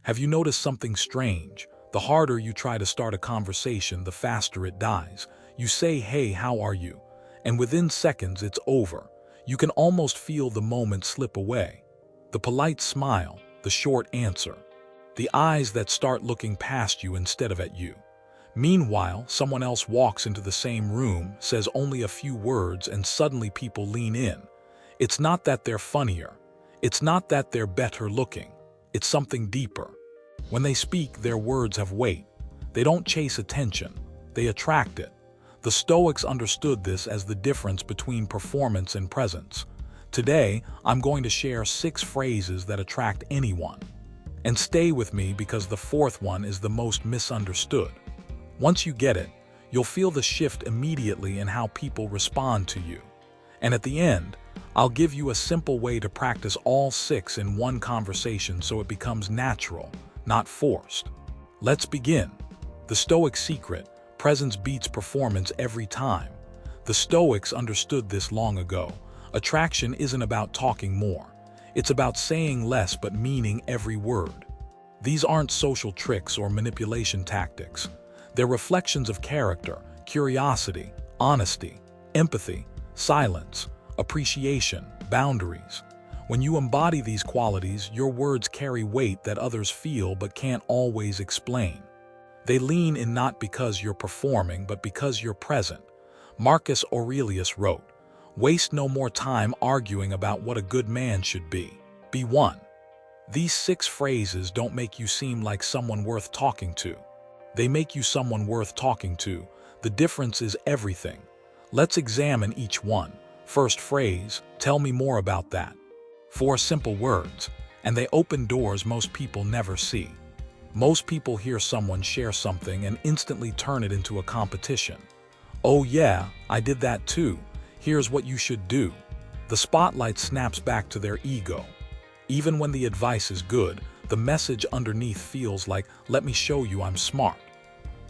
Have you noticed something strange? The harder you try to start a conversation, the faster it dies. You say, "Hey, how are you?" And within seconds, it's over. You can almost feel the moment slip away. The polite smile, the short answer, the eyes that start looking past you instead of at you. Meanwhile, someone else walks into the same room, says only a few words, and suddenly people lean in. It's not that they're funnier. It's not that they're better looking. It's something deeper. When they speak, their words have weight. They don't chase attention. They attract it. The Stoics understood this as the difference between performance and presence. Today, I'm going to share 6 phrases that attract anyone. And stay with me because the 4th one is the most misunderstood. Once you get it, you'll feel the shift immediately in how people respond to you. And at the end, I'll give you a simple way to practice all 6 in one conversation so it becomes natural, not forced. Let's begin. The Stoic secret: presence beats performance every time. The Stoics understood this long ago. Attraction isn't about talking more. It's about saying less but meaning every word. These aren't social tricks or manipulation tactics. They're reflections of character, curiosity, honesty, empathy, silence, appreciation, boundaries. When you embody these qualities, your words carry weight that others feel but can't always explain. They lean in not because you're performing, but because you're present. Marcus Aurelius wrote, "Waste no more time arguing about what a good man should be. Be one." These 6 phrases don't make you seem like someone worth talking to. They make you someone worth talking to. The difference is everything. Let's examine each one. First phrase: tell me more about that. 4 simple words, and they open doors most people never see. Most people hear someone share something and instantly turn it into a competition. "Oh yeah, I did that too. Here's what you should do." The spotlight snaps back to their ego. Even when the advice is good, the message underneath feels like, "Let me show you I'm smart."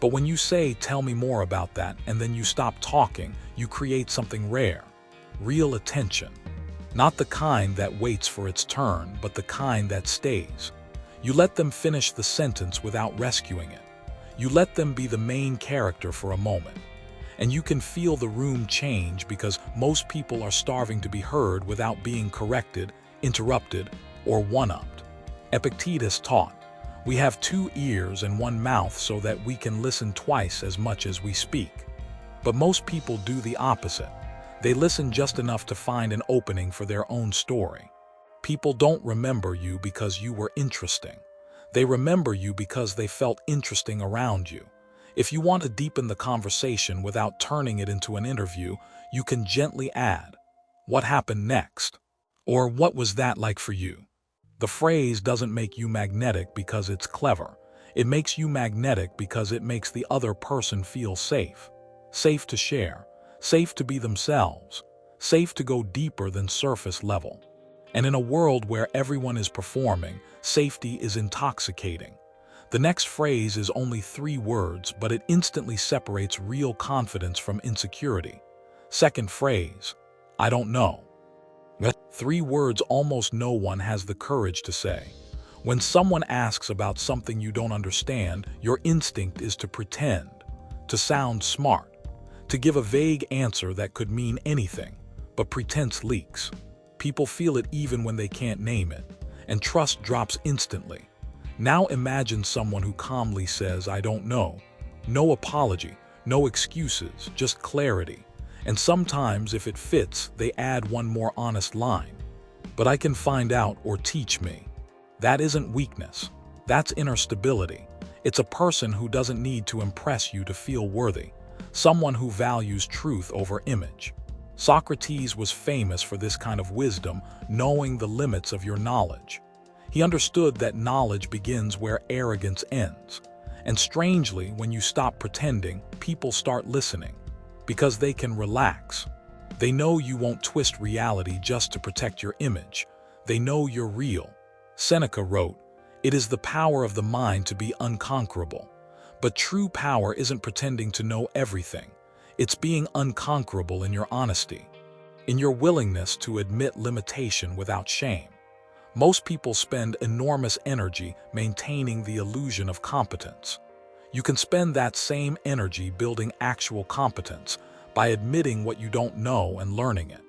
But when you say, "Tell me more about that," and then you stop talking, you create something rare. Real attention. Not the kind that waits for its turn, but the kind that stays. You let them finish the sentence without rescuing it. You let them be the main character for a moment. And you can feel the room change because most people are starving to be heard without being corrected, interrupted, or one-upped. Epictetus taught, "We have 2 ears and 1 mouth so that we can listen twice as much as we speak." But most people do the opposite. They listen just enough to find an opening for their own story. People don't remember you because you were interesting. They remember you because they felt interesting around you. If you want to deepen the conversation without turning it into an interview, you can gently add, "What happened next?" Or "What was that like for you?" The phrase doesn't make you magnetic because it's clever. It makes you magnetic because it makes the other person feel safe. Safe to share, safe to be themselves, safe to go deeper than surface level. And in a world where everyone is performing, safety is intoxicating. The next phrase is only 3 words, but it instantly separates real confidence from insecurity. Second phrase: I don't know. 3 words almost no one has the courage to say. When someone asks about something you don't understand, your instinct is to pretend, to sound smart, to give a vague answer that could mean anything, but pretense leaks. People feel it even when they can't name it, and trust drops instantly. Now imagine someone who calmly says, "I don't know." No apology, no excuses, just clarity. And sometimes, if it fits, they add one more honest line. "But I can find out," or "teach me." That isn't weakness. That's inner stability. It's a person who doesn't need to impress you to feel worthy. Someone who values truth over image. Socrates was famous for this kind of wisdom, knowing the limits of your knowledge. He understood that knowledge begins where arrogance ends. And strangely, when you stop pretending, people start listening. Because they can relax. They know you won't twist reality just to protect your image. They know you're real. Seneca wrote, "It is the power of the mind to be unconquerable." But true power isn't pretending to know everything. It's being unconquerable in your honesty, in your willingness to admit limitation without shame. Most people spend enormous energy maintaining the illusion of competence. You can spend that same energy building actual competence by admitting what you don't know and learning it.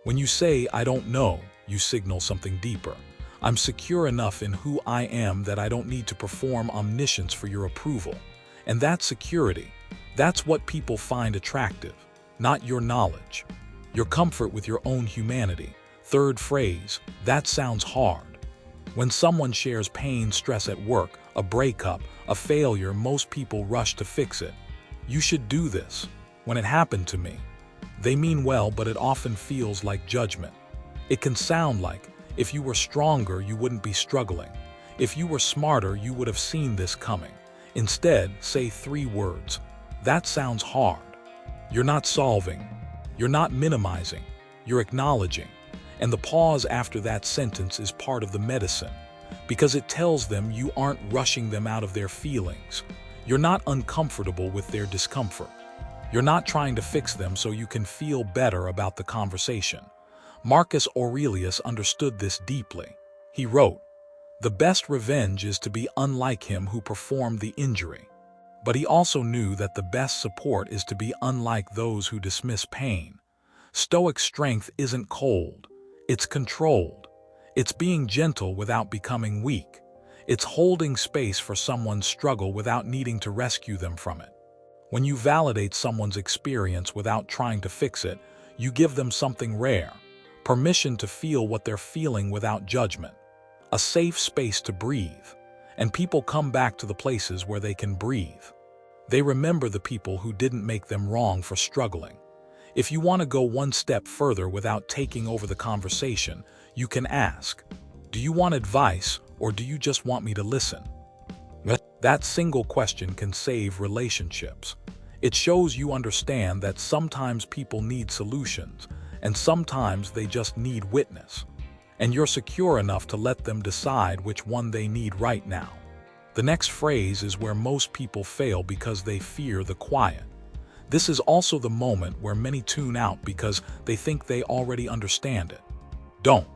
When you say, "I don't know," you signal something deeper. I'm secure enough in who I am that I don't need to perform omniscience for your approval. And that security, that's what people find attractive, not your knowledge. Your comfort with your own humanity. Third phrase, that sounds hard. When someone shares pain, stress at work, a breakup, a failure, most people rush to fix it. "You should do this." "When it happened to me." They mean well, but it often feels like judgment. It can sound like, "If you were stronger, you wouldn't be struggling. If you were smarter, you would have seen this coming." Instead, say 3 words. That sounds hard. You're not solving. You're not minimizing. You're acknowledging. And the pause after that sentence is part of the medicine, because it tells them you aren't rushing them out of their feelings. You're not uncomfortable with their discomfort. You're not trying to fix them so you can feel better about the conversation. Marcus Aurelius understood this deeply. He wrote, "The best revenge is to be unlike him who performed the injury." But he also knew that the best support is to be unlike those who dismiss pain. Stoic strength isn't cold. It's controlled. It's being gentle without becoming weak. It's holding space for someone's struggle without needing to rescue them from it. When you validate someone's experience without trying to fix it, you give them something rare: permission to feel what they're feeling without judgment. A safe space to breathe. And people come back to the places where they can breathe. They remember the people who didn't make them wrong for struggling. If you want to go one step further without taking over the conversation, you can ask, "Do you want advice, or do you just want me to listen?" That single question can save relationships. It shows you understand that sometimes people need solutions, and sometimes they just need witness. And you're secure enough to let them decide which one they need right now. The next phrase is where most people fail because they fear the quiet. This is also the moment where many tune out because they think they already understand it. Don't.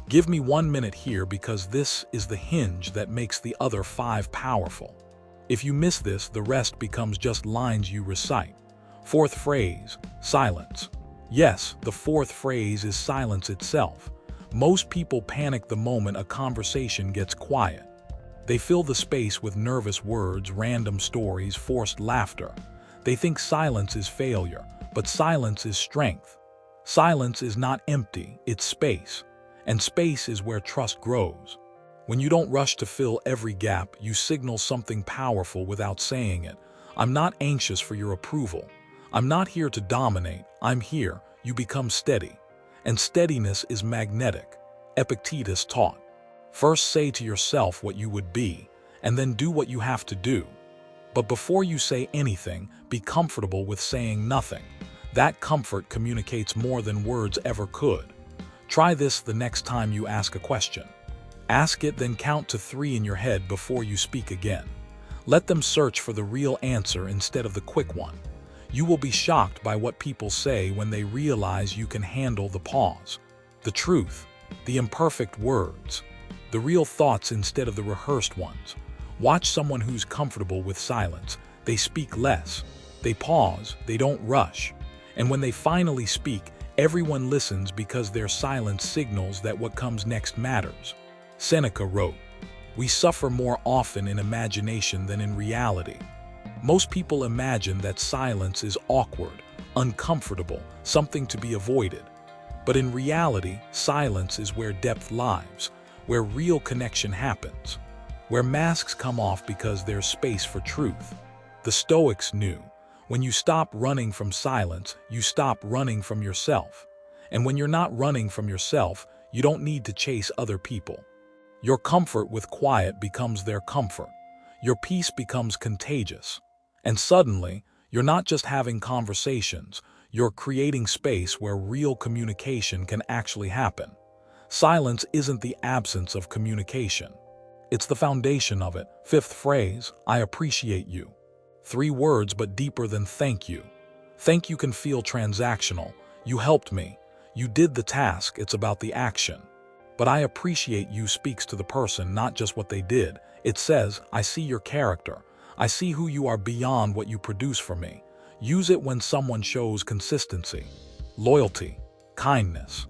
Give me 1 minute here, because this is the hinge that makes the other 5 powerful. If you miss this, the rest becomes just lines you recite. Fourth phrase, silence. Yes, the fourth phrase is silence itself. Most people panic the moment a conversation gets quiet. They fill the space with nervous words, random stories, forced laughter. They think silence is failure, but silence is strength. Silence is not empty, it's space. And space is where trust grows. When you don't rush to fill every gap, you signal something powerful without saying it. I'm not anxious for your approval. I'm not here to dominate. I'm here. You become steady. And steadiness is magnetic. Epictetus taught. First say to yourself what you would be, and then do what you have to do. But before you say anything, be comfortable with saying nothing. That comfort communicates more than words ever could. Try this the next time you ask a question. Ask it, then count to 3 in your head before you speak again. Let them search for the real answer instead of the quick one. You will be shocked by what people say when they realize you can handle the pause, the truth, the imperfect words, the real thoughts instead of the rehearsed ones. Watch someone who's comfortable with silence. They speak less. They pause. They don't rush. And when they finally speak, everyone listens because their silence signals that what comes next matters. Seneca wrote, "We suffer more often in imagination than in reality." Most people imagine that silence is awkward, uncomfortable, something to be avoided. But in reality, silence is where depth lives, where real connection happens, where masks come off because there's space for truth. The Stoics knew, when you stop running from silence, you stop running from yourself. And when you're not running from yourself, you don't need to chase other people. Your comfort with quiet becomes their comfort. Your peace becomes contagious. And suddenly, you're not just having conversations, you're creating space where real communication can actually happen. Silence isn't the absence of communication. It's the foundation of it. Fifth phrase, I appreciate you. 3 words but deeper than thank you. Thank you can feel transactional. You helped me. You did the task. It's about the action. But I appreciate you speaks to the person, not just what they did. It says, I see your character. I see who you are beyond what you produce for me. Use it when someone shows consistency, loyalty, kindness.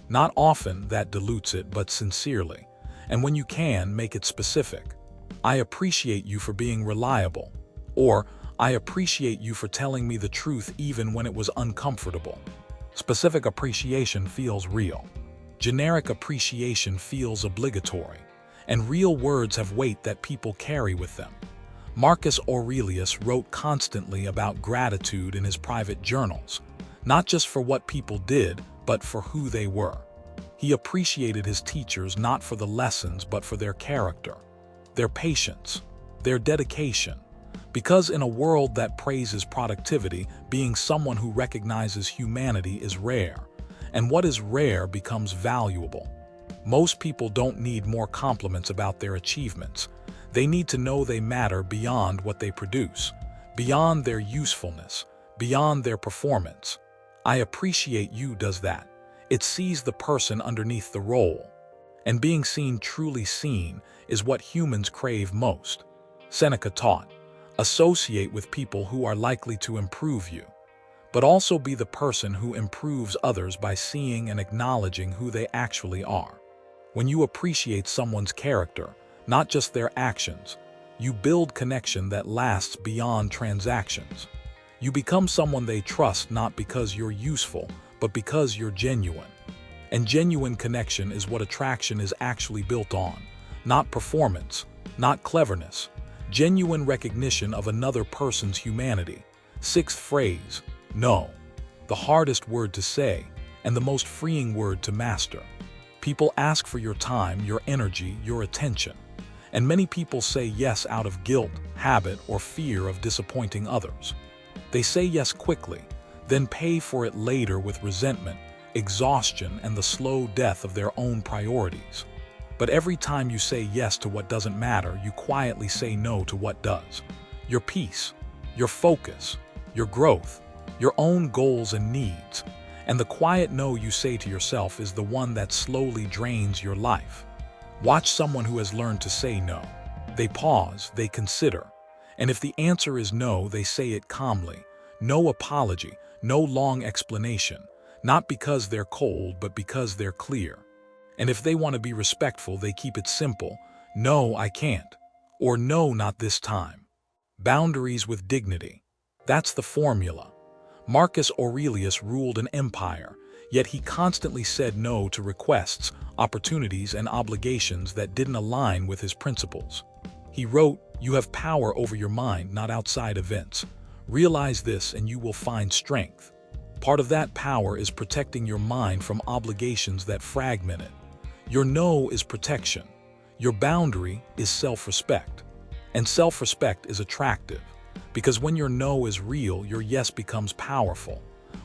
Not often that dilutes it, but sincerely. And when you can, make it specific. I appreciate you for being reliable. Or, I appreciate you for telling me the truth even when it was uncomfortable. Specific appreciation feels real. Generic appreciation feels obligatory. And real words have weight that people carry with them. Marcus Aurelius wrote constantly about gratitude in his private journals, not just for what people did, but for who they were. He appreciated his teachers not for the lessons, but for their character, their patience, their dedication. Because in a world that praises productivity, being someone who recognizes humanity is rare, and what is rare becomes valuable. Most people don't need more compliments about their achievements. They need to know they matter beyond what they produce, beyond their usefulness, beyond their performance. I appreciate you does that. It sees the person underneath the role. And being seen, truly seen, is what humans crave most. Seneca taught, associate with people who are likely to improve you, but also be the person who improves others by seeing and acknowledging who they actually are. When you appreciate someone's character, not just their actions, you build connection that lasts beyond transactions. You become someone they trust not because you're useful, but because you're genuine. And genuine connection is what attraction is actually built on, not performance, not cleverness. Genuine recognition of another person's humanity. Sixth phrase, no. The hardest word to say, and the most freeing word to master. People ask for your time, your energy, your attention. And many people say yes out of guilt, habit, or fear of disappointing others. They say yes quickly, then pay for it later with resentment, exhaustion, and the slow death of their own priorities. But every time you say yes to what doesn't matter, you quietly say no to what does. Your peace, your focus, your growth, your own goals and needs. And the quiet no you say to yourself is the one that slowly drains your life. Watch someone who has learned to say no. They pause, they consider. And if the answer is no, they say it calmly. No apology, no long explanation. Not because they're cold, but because they're clear. And if they want to be respectful, they keep it simple. No, I can't. Or no, not this time. Boundaries with dignity. That's the formula. Marcus Aurelius ruled an empire, yet he constantly said no to requests, opportunities, and obligations that didn't align with his principles. He wrote, "You have power over your mind, not outside events. Realize this and you will find strength." Part of that power is protecting your mind from obligations that fragment it. Your no is protection. Your boundary is self-respect. And self-respect is attractive, because when your no is real, your yes becomes powerful.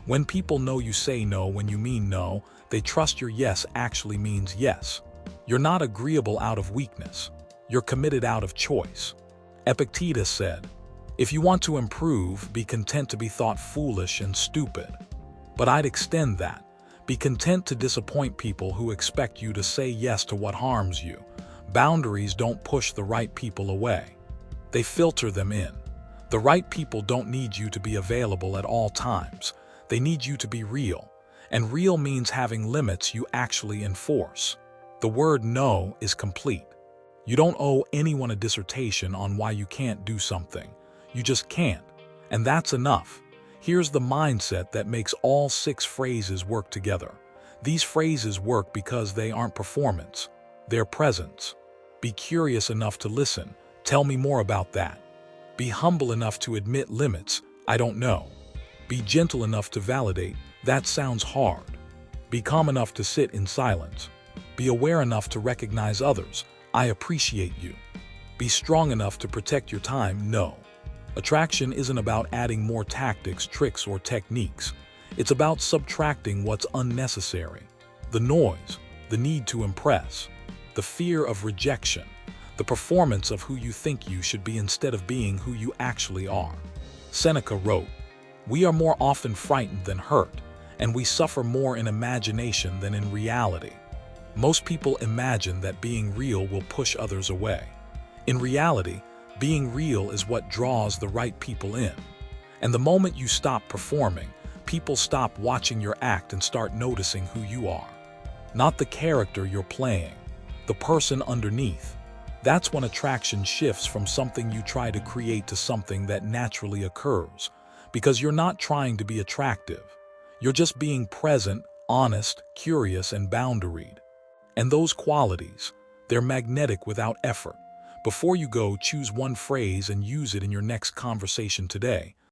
When people know you say no when you mean no, they trust your yes actually means yes. You're not agreeable out of weakness. You're committed out of choice. Epictetus said, "If you want to improve, be content to be thought foolish and stupid." But I'd extend that. Be content to disappoint people who expect you to say yes to what harms you. Boundaries don't push the right people away. They filter them in. The right people don't need you to be available at all times. They need you to be real. And real means having limits you actually enforce. The word no is complete. You don't owe anyone a dissertation on why you can't do something. You just can't. And that's enough. Here's the mindset that makes all 6 phrases work together. These phrases work because they aren't performance. They're presence. Be curious enough to listen. Tell me more about that. Be humble enough to admit limits. I don't know. Be gentle enough to validate. That sounds hard. Be calm enough to sit in silence. Be aware enough to recognize others. I appreciate you. Be strong enough to protect your time. No. Attraction isn't about adding more tactics, tricks, or techniques. It's about subtracting what's unnecessary. The noise, the need to impress, the fear of rejection, the performance of who you think you should be instead of being who you actually are. Seneca wrote, "We are more often frightened than hurt, and we suffer more in imagination than in reality." Most people imagine that being real will push others away. In reality, being real is what draws the right people in. And the moment you stop performing, people stop watching your act and start noticing who you are. Not the character you're playing, the person underneath. That's when attraction shifts from something you try to create to something that naturally occurs. Because you're not trying to be attractive. You're just being present, honest, curious, and boundaried. And those qualities, they're magnetic without effort. Before you go, choose one phrase and use it in your next conversation today.